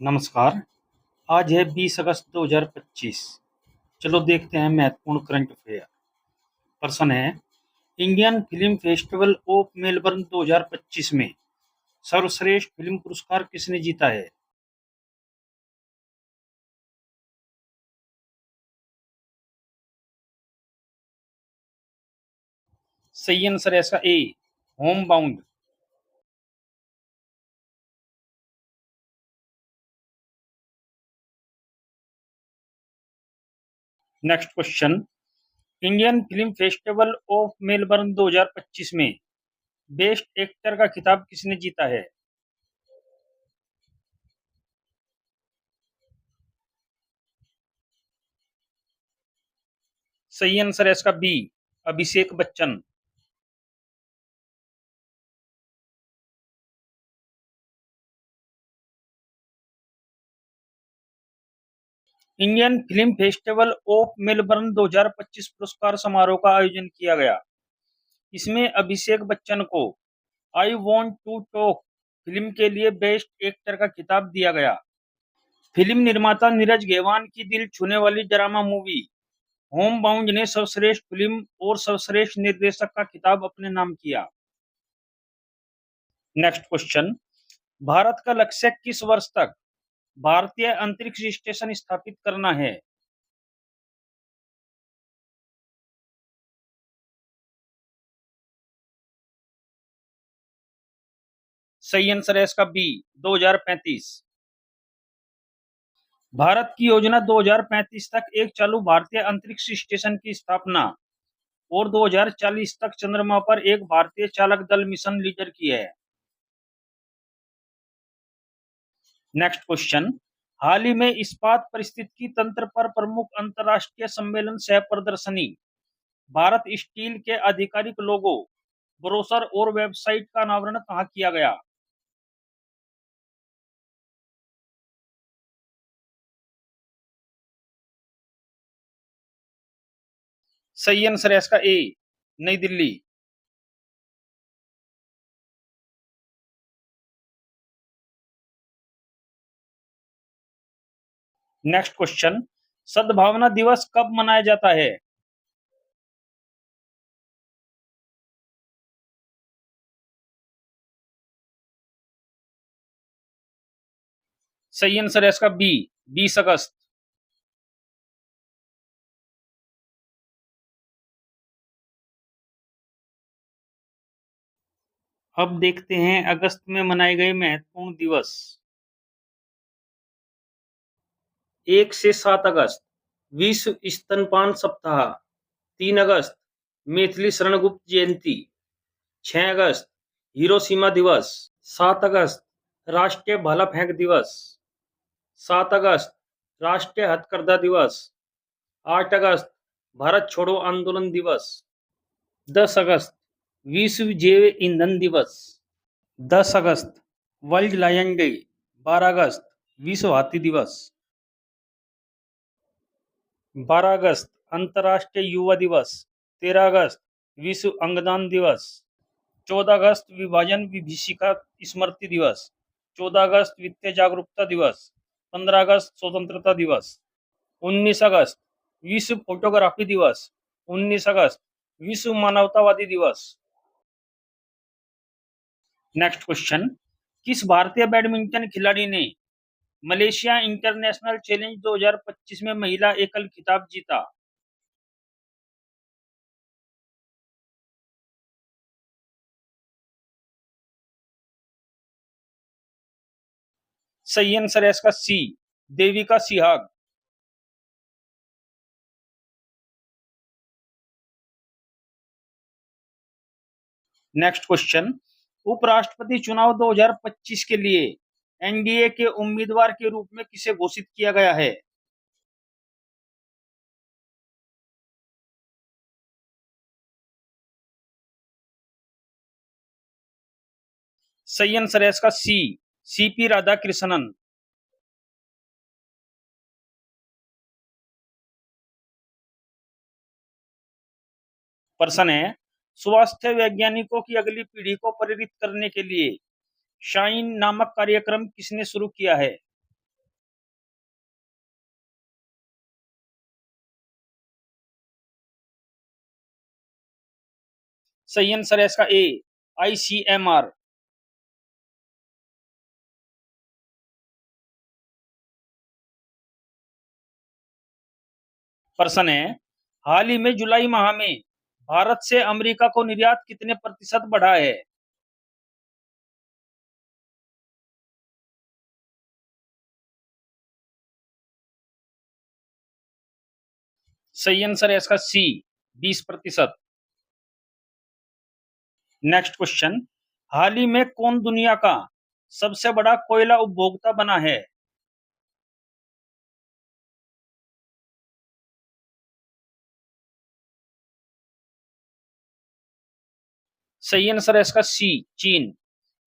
नमस्कार। आज है 20 अगस्त 2025। चलो देखते हैं महत्वपूर्ण करंट अफेयर। प्रश्न है, Indian film festival of Melbourne 2025 में सर्वश्रेष्ठ फिल्म पुरस्कार किसने जीता है? सही आंसर है इसका A, home bound. Next question, Indian film festival of Melbourne 2025 में बेस्ट एक्टर का खिताब किसने जीता है? सही आंसर है इसका B, Abhishek Bachchan. Indian film festival of Melbourne 2025 पुरस्कार समारोह का आयोजन किया गया। इसमें अभिषेक बच्चन को I want to talk film के लिए बेस्ट एक्टर का खिताब दिया गया। फिल्म निर्माता नीरज घेवान की दिल छूने वाली ड्रामा मूवी होम बाउंड ने सर्वश्रेष्ठ फिल्म और सर्वश्रेष्ठ निर्देशक का खिताब अपने नाम किया। नेक्स्ट क्वेश्चन, भारत का लक्ष्य किस वर्ष तक भारतीय अंतरिक्ष स्टेशन स्थापित करना है? सही आंसर है इसका बी, 2035। भारत की योजना 2035 तक एक चालू भारतीय अंतरिक्ष स्टेशन की स्थापना और 2040 तक चंद्रमा पर एक भारतीय चालक दल मिशन लीडर की है। नेक्स्ट क्वेश्चन, हाल ही में इस्पात परिस्थितिकी तंत्र पर प्रमुख अंतरराष्ट्रीय सम्मेलन सह प्रदर्शनी भारत स्टील के आधिकारिक लोगो, ब्रोशर और वेबसाइट का अनावरण कहाँ किया गया? सही आंसर है इसका ए, नई दिल्ली। नेक्स्ट क्वेश्चन, सद्भावना दिवस कब मनाया जाता है? सही आंसर है इसका बी, 20 अगस्त। अब देखते हैं अगस्त में मनाए गए महत्वपूर्ण दिवस। 1 से 7 अगस्त विश्व स्तनपान सप्ताह। 3 अगस्त मैथिली शरण गुप्त जयंती। 6 अगस्त हिरोशिमा दिवस। 7 अगस्त राष्ट्रीय भाला फेंक दिवस। 7 अगस्त राष्ट्रीय हथकरघा दिवस। 8 अगस्त भारत छोड़ो आंदोलन दिवस। 10 अगस्त विश्व जैव ईंधन दिवस। 10 अगस्त वर्ल्ड लायन डे। 12 अगस्त विश्व हाथी दिवस। 12 अगस्त अंतर्राष्ट्रीय युवा दिवस। 13 अगस्त विश्व अंगदान दिवस। 14 अगस्त विभाजन विभीषिका स्मृति दिवस। 14 अगस्त वित्तीय जागरूकता दिवस। 15 अगस्त स्वतंत्रता दिवस। 19 अगस्त विश्व फोटोग्राफी दिवस। 19 अगस्त विश्व मानवतावादी दिवस। नेक्स्ट क्वेश्चन, किस भारतीय बैडमिंटन खिलाड़ी ने मलेशिया इंटरनेशनल चैलेंज 2025 में महिला एकल खिताब जीता? सही आंसर है इसका सी, देविका सिहाग। नेक्स्ट क्वेश्चन, उपराष्ट्रपति चुनाव 2025 के लिए एनडीए के उम्मीदवार के रूप में किसे घोषित किया गया है? सही आंसर है इसका सी, सीपी राधाकृष्णन। प्रश्न है, स्वास्थ्य वैज्ञानिकों की अगली पीढ़ी को प्रेरित करने के लिए शाइन नामक कार्यक्रम किसने शुरू किया है? सही आंसर है इसका ए, ICMR। प्रश्न है, हाल ही में जुलाई माह में भारत से अमेरिका को निर्यात कितने प्रतिशत बढ़ा है? सही आंसर है इसका सी, 20%। नेक्स्ट क्वेश्चन, हाल ही में कौन दुनिया का सबसे बड़ा कोयला उपभोक्ता बना है? सही आंसर है इसका सी, चीन।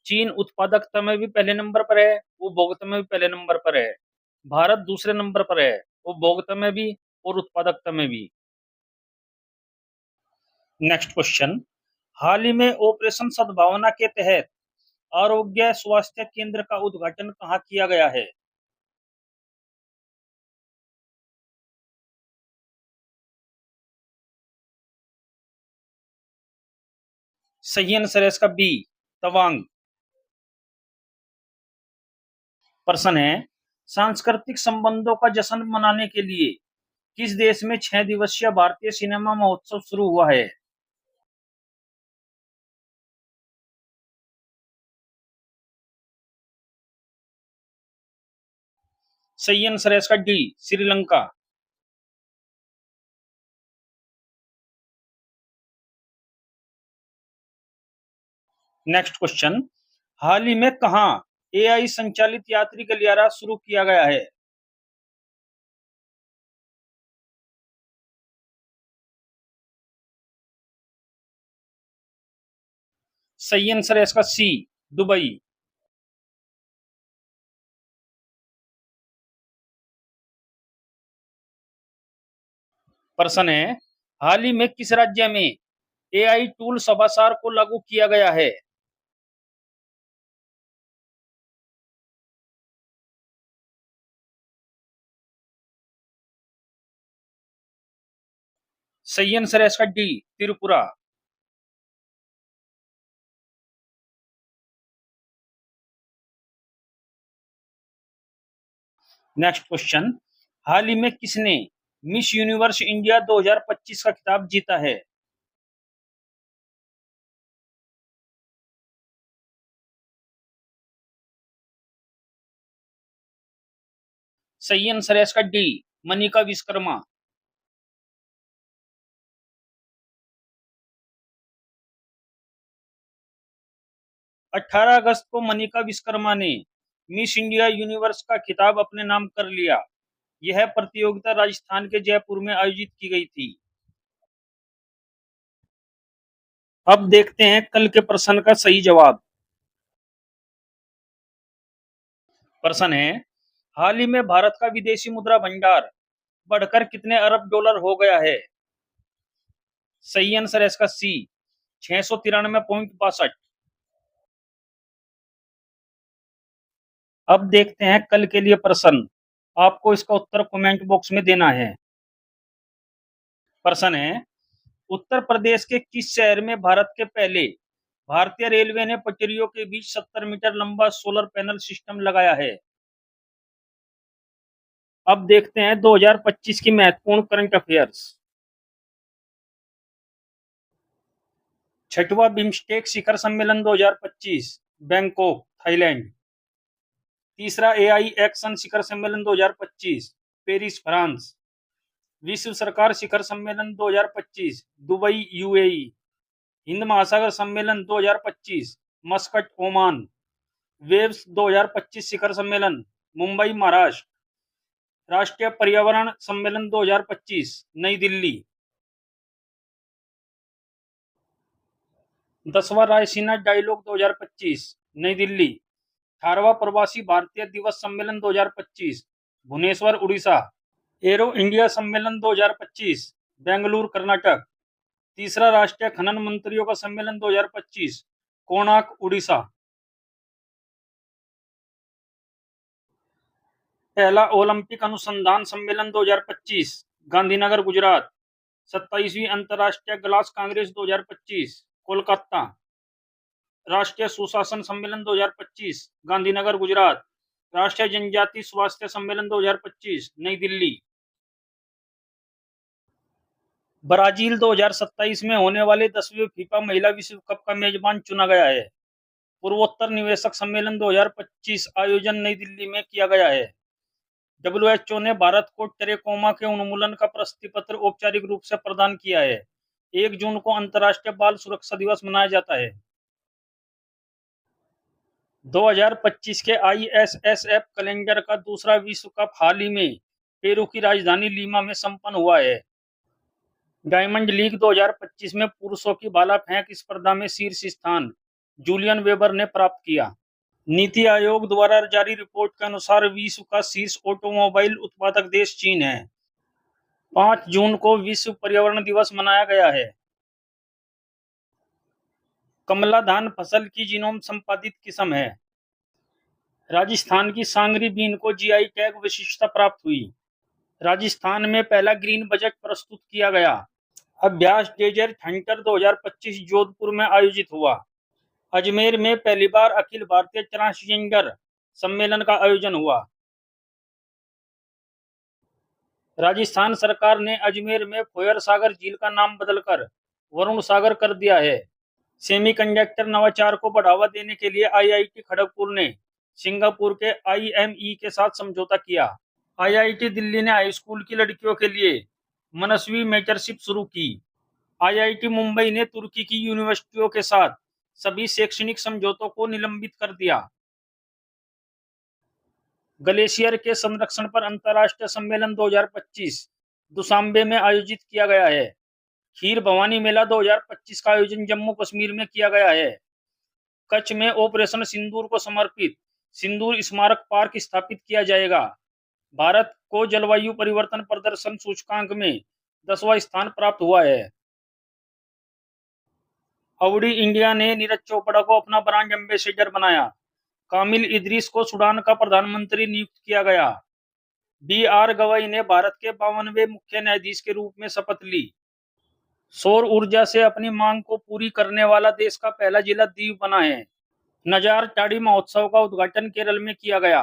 चीन उत्पादकता में भी पहले नंबर पर है, उपभोक्ता में भी पहले नंबर पर है। भारत दूसरे नंबर पर है, उपभोक्ता में भी और उत्पादकता में भी। नेक्स्ट क्वेश्चन, हाल ही में ऑपरेशन सद्भावना के तहत आरोग्य स्वास्थ्य केंद्र का उद्घाटन कहाँ किया गया है? सही आंसर है इसका बी, तवांग। प्रश्न है, सांस्कृतिक संबंधों का जश्न मनाने के लिए किस देश में 6 दिवसीय भारतीय सिनेमा महोत्सव शुरू हुआ है? सही आंसर है इसका डी, श्रीलंका। नेक्स्ट क्वेश्चन, हाल ही में कहाँ AI संचालित यात्री गलियारा शुरू किया गया है? सही आंसर है इसका सी, दुबई। प्रश्न है, हाल ही में किस राज्य में AI टूल सभासार को लागू किया गया है? सही आंसर है इसका डी, त्रिपुरा। नेक्स्ट क्वेश्चन, हाल ही में किसने मिस यूनिवर्स इंडिया 2025 का खिताब जीता है? सही आंसर है इसका डी, मनिका विश्वकर्मा। अठारह अगस्त को मनिका विश्वकर्मा ने मिस इंडिया यूनिवर्स का खिताब अपने नाम कर लिया। यह प्रतियोगिता राजस्थान के जयपुर में आयोजित की गई थी। अब देखते हैं कल के प्रश्न का सही जवाब। प्रश्न है, हाल ही में भारत का विदेशी मुद्रा भंडार बढ़कर कितने अरब डॉलर हो गया है? सही आंसर है इसका सी, 693.62। अब देखते हैं कल के लिए प्रश्न। आपको इसका उत्तर कमेंट बॉक्स में देना है। प्रश्न है, उत्तर प्रदेश के किस शहर में भारत के पहले भारतीय रेलवे ने पटरियों के बीच 70 मीटर लंबा सोलर पैनल सिस्टम लगाया है? अब देखते हैं 2025 की महत्वपूर्ण करंट अफेयर्स। छठवां बिम्स्टेक शिखर सम्मेलन 2025, बैंकॉक, थाईलैंड। तीसरा AI एक्शन शिखर सम्मेलन 2025, पेरिस, फ्रांस। विश्व सरकार शिखर सम्मेलन 2025, दुबई, UAE। हिंद महासागर सम्मेलन 2025, मस्कट, ओमान। वेव्स 2025 शिखर सम्मेलन, मुंबई, महाराष्ट्र। राष्ट्रीय पर्यावरण सम्मेलन 2025, नई दिल्ली। 10वां रायसीना डायलॉग 2025, नई दिल्ली। 18वां प्रवासी भारतीय दिवस सम्मेलन 2025, भुवनेश्वर, उड़ीसा। एरो इंडिया सम्मेलन 2025, बेंगलुरु, कर्नाटक। तीसरा राष्ट्रीय खनन मंत्रियों का सम्मेलन 2025, कोणार्क, उड़ीसा। पहला ओलंपिक अनुसंधान सम्मेलन 2025, गांधीनगर, गुजरात। 27वीं अंतर्राष्ट्रीय ग्लास कांग्रेस 2025, कोलकाता। राष्ट्रीय सुशासन सम्मेलन 2025 गांधीनगर गुजरात। राष्ट्रीय जनजाति स्वास्थ्य सम्मेलन 2025 नई दिल्ली। ब्राजील 2027 में होने वाले 10वें फीफा महिला विश्व कप का मेजबान चुना गया है। पूर्वोत्तर निवेशक सम्मेलन 2025 आयोजन नई दिल्ली में किया गया है। WHO ने भारत को ट्रेकोमा के उन्मूलन का प्रशस्ति पत्र औपचारिक रूप से प्रदान किया है। 1 जून को अंतर्राष्ट्रीय बाल सुरक्षा दिवस मनाया जाता है। 2025 के ISSF कैलेंडर का दूसरा विश्व कप हाल ही में पेरू की राजधानी लीमा में संपन्न हुआ है। डायमंड लीग 2025 में पुरुषों की भाला फेंक स्पर्धा में शीर्ष स्थान जूलियन वेबर ने प्राप्त किया। नीति आयोग द्वारा जारी रिपोर्ट के अनुसार विश्व का शीर्ष ऑटोमोबाइल उत्पादक देश चीन है। 5 जून को विश्व पर्यावरण दिवस मनाया गया है। कमला धान फसल की जीनोम संपादित किस्म है। राजस्थान की सांगरी बीन को GI टैग विशिष्टता प्राप्त हुई। राजस्थान में पहला ग्रीन बजट प्रस्तुत किया गया। अभ्यास डेजर्ट हंटर 2025 जोधपुर में आयोजित हुआ। अजमेर में पहली बार अखिल भारतीय ट्रांसजेंडर सम्मेलन का आयोजन हुआ। राजस्थान सरकार ने अजमेर में फोयर सागर झील का नाम बदलकर वरुण सागर कर दिया है। सेमीकंडक्टर नवाचार को बढ़ावा देने के लिए IIT खड़गपुर ने सिंगापुर के IME के साथ समझौता किया। IIT दिल्ली ने हाई स्कूल की लड़कियों के लिए मनस्वी मेंटरशिप शुरू की। IIT मुंबई ने तुर्की की यूनिवर्सिटियों के साथ सभी शैक्षणिक समझौतों को निलंबित कर दिया। ग्लेशियर के संरक्षण पर अंतर्राष्ट्रीय सम्मेलन 2025 दुशांबे में आयोजित किया गया है। खीर भवानी मेला 2025 का आयोजन जम्मू कश्मीर में किया गया है। कच्छ में ऑपरेशन सिंदूर को समर्पित सिंदूर स्मारक पार्क स्थापित किया जाएगा। भारत को जलवायु परिवर्तन प्रदर्शन सूचकांक में 10वां स्थान प्राप्त हुआ है। अवडी इंडिया ने नीरज चोपड़ा को अपना ब्रांड एम्बेसडर बनाया। कामिल इदरीस को सूडान का प्रधानमंत्री नियुक्त किया गया। BR गवई ने भारत के 52वें मुख्य न्यायाधीश के रूप में शपथ ली। सौर ऊर्जा से अपनी मांग को पूरी करने वाला देश का पहला जिला दीव बना है। नजार टाड़ी महोत्सव का उद्घाटन केरल में किया गया।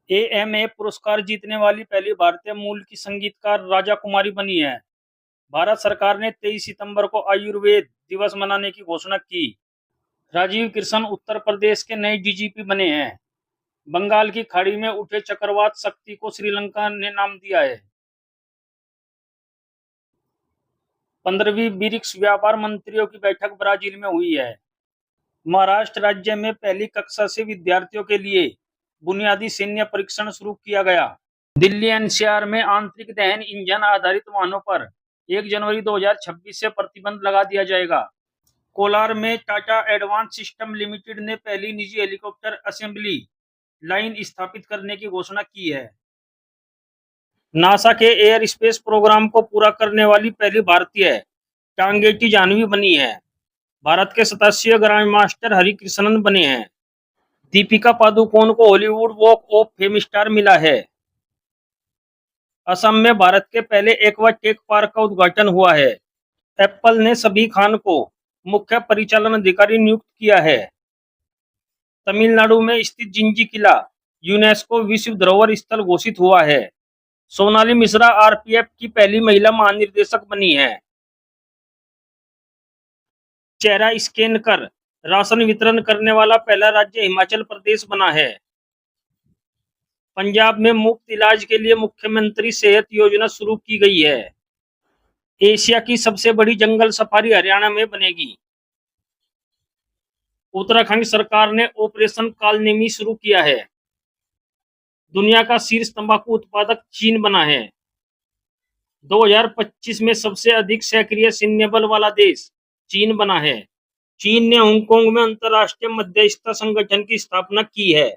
AMA पुरस्कार जीतने वाली पहली भारतीय मूल की संगीतकार राजा कुमारी बनी है। भारत सरकार ने 23 सितंबर को आयुर्वेद दिवस मनाने की घोषणा की। राजीव कृष्ण उत्तर प्रदेश के नए DGP बने हैं। बंगाल की खाड़ी में उठे चक्रवात शक्ति को श्रीलंका ने नाम दिया है। 15वीं ब्रिक्स व्यापार मंत्रियों की बैठक ब्राजील में हुई है। महाराष्ट्र राज्य में पहली कक्षा से विद्यार्थियों के लिए बुनियादी सैन्य परीक्षण शुरू किया गया। दिल्ली NCR में आंतरिक दहन इंजन आधारित वाहनों पर 1 जनवरी 2026 से प्रतिबंध लगा दिया जाएगा। कोलार में टाटा एडवांस सिस्टम लिमिटेड ने पहली निजी हेलीकॉप्टर असेंबली लाइन स्थापित करने की घोषणा की है। नासा के एयर स्पेस प्रोग्राम को पूरा करने वाली पहली भारतीय टांगेटी जाह्नवी बनी है। भारत के 87 ग्रैंड मास्टर हरिकृष्णन बने हैं। दीपिका पादुकोण को Hollywood walk of fame star मिला है। असम में भारत के पहले एक्वा टेक पार्क का उद्घाटन हुआ है। एप्पल ने सबी खान को मुख्य परिचालन अधिकारी नियुक्त किया है। तमिलनाडु में स्थित जिंजी किला यूनेस्को विश्व धरोहर स्थल घोषित हुआ है। सोनाली मिश्रा RPF की पहली महिला महानिर्देशक बनी है। चेहरा स्कैन कर राशन वितरण करने वाला पहला राज्य हिमाचल प्रदेश बना है। पंजाब में मुफ्त इलाज के लिए मुख्यमंत्री सेहत योजना शुरू की गई है। एशिया की सबसे बड़ी जंगल सफारी हरियाणा में बनेगी। उत्तराखंड सरकार ने ऑपरेशन कालनेमी शुरू किया है। दुनिया का शीर्ष तंबाकू उत्पादक चीन बना है। 2025 में सबसे अधिक सक्रिय सैन्य बल वाला देश चीन बना है। चीन ने हांगकांग में अंतर्राष्ट्रीय मध्यस्थता संगठन की स्थापना की है।